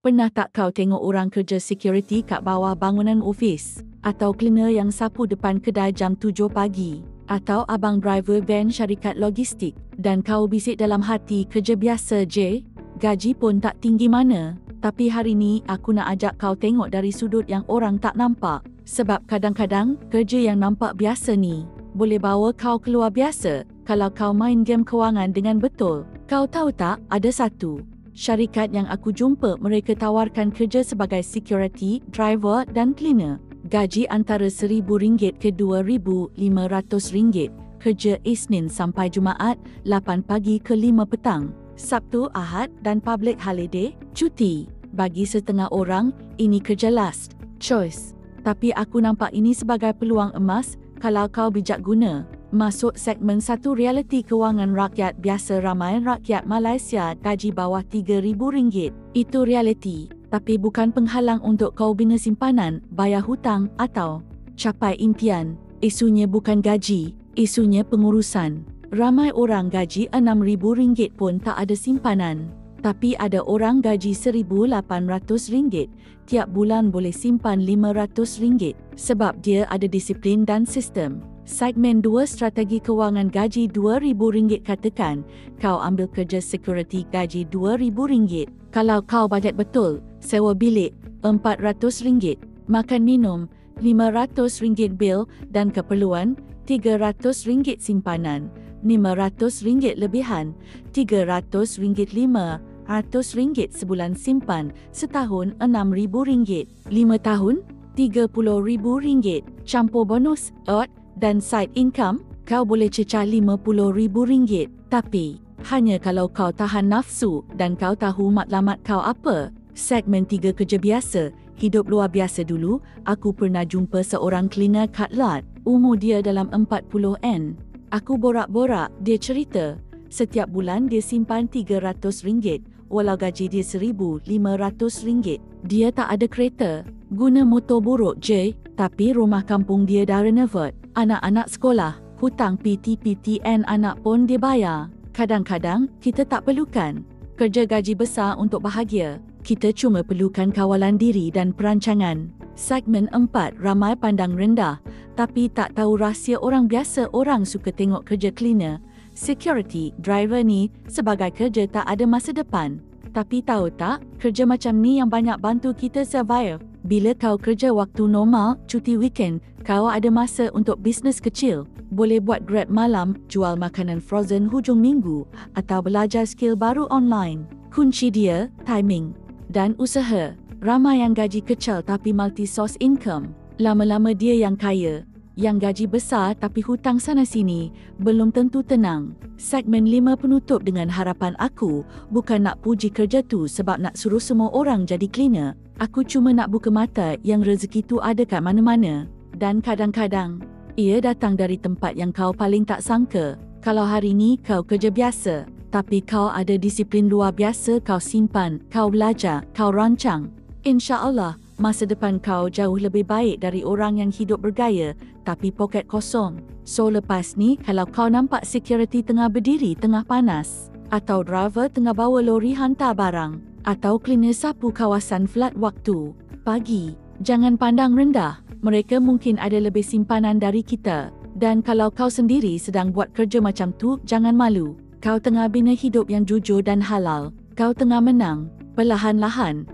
Pernah tak kau tengok orang kerja security kat bawah bangunan ofis? Atau cleaner yang sapu depan kedai jam 7 pagi? Atau abang driver van syarikat logistik? Dan kau bisik dalam hati, kerja biasa je, gaji pun tak tinggi mana. Tapi hari ni aku nak ajak kau tengok dari sudut yang orang tak nampak. Sebab kadang-kadang kerja yang nampak biasa ni boleh bawa kau keluar biasa kalau kau main game kewangan dengan betul. Kau tahu tak, ada satu syarikat yang aku jumpa, mereka tawarkan kerja sebagai security, driver dan cleaner. Gaji antara RM1,000 ke RM2,500. Kerja Isnin sampai Jumaat, 8 pagi ke 5 petang. Sabtu, Ahad dan public holiday, cuti. Bagi setengah orang, ini kerja last choice. Tapi aku nampak ini sebagai peluang emas kalau kau bijak guna. Masuk segmen 1 realiti kewangan rakyat biasa. Ramai rakyat Malaysia gaji bawah RM3,000. Itu realiti, tapi bukan penghalang untuk kau bina simpanan, bayar hutang atau capai impian. Isunya bukan gaji, isunya pengurusan. Ramai orang gaji RM6,000 pun tak ada simpanan. Tapi ada orang gaji RM1,800. Tiap bulan boleh simpan RM500 sebab dia ada disiplin dan sistem. Segmen 2 strategi kewangan gaji RM2,000. Katakan kau ambil kerja security gaji RM2,000. Kalau kau bajet betul, sewa bilik RM400, makan minum RM500, bil dan keperluan RM300, simpanan RM500 lebihan RM300, RM500 sebulan, simpan setahun RM6,000, 5 tahun RM30,000, campur bonus, odd dan side income, kau boleh cecah RM50,000. Tapi hanya kalau kau tahan nafsu dan kau tahu matlamat kau apa. Segmen 3 kerja biasa, hidup luar biasa. Dulu aku pernah jumpa seorang cleaner kat lot. Umur dia dalam 40-an. Aku borak-borak, dia cerita setiap bulan dia simpan RM300 walau gaji dia RM1,500. Dia tak ada kereta, guna motor buruk je, tapi rumah kampung dia dah renovate. Anak-anak sekolah, hutang PT-PTN anak pun dia bayar. Kadang-kadang kita tak perlukan kerja gaji besar untuk bahagia. Kita cuma perlukan kawalan diri dan perancangan. Segmen 4, ramai pandang rendah tapi tak tahu rahsia orang biasa. Orang suka tengok kerja cleaner, security, driver ni sebagai kerja tak ada masa depan. Tapi tahu tak, kerja macam ni yang banyak bantu kita survive. Bila kau kerja waktu normal, cuti weekend, kau ada masa untuk bisnes kecil. Boleh buat grab malam, jual makanan frozen hujung minggu atau belajar skill baru online. Kunci dia, timing dan usaha. Ramai yang gaji kecil tapi multi-source income. Lama-lama dia yang kaya. Yang gaji besar tapi hutang sana sini, belum tentu tenang. Segmen 5 penutup dengan harapan aku bukan nak puji kerja tu sebab nak suruh semua orang jadi cleaner. Aku cuma nak buka mata yang rezeki tu ada kat mana-mana. Dan kadang-kadang, ia datang dari tempat yang kau paling tak sangka. Kalau hari ni kau kerja biasa, tapi kau ada disiplin luar biasa, kau simpan, kau belajar, kau rancang, insya-Allah masa depan kau jauh lebih baik dari orang yang hidup bergaya tapi poket kosong. So lepas ni kalau kau nampak security tengah berdiri tengah panas, atau driver tengah bawa lori hantar barang, atau cleaner sapu kawasan flat waktu pagi, jangan pandang rendah. Mereka mungkin ada lebih simpanan dari kita. Dan kalau kau sendiri sedang buat kerja macam tu, jangan malu. Kau tengah bina hidup yang jujur dan halal. Kau tengah menang perlahan-lahan.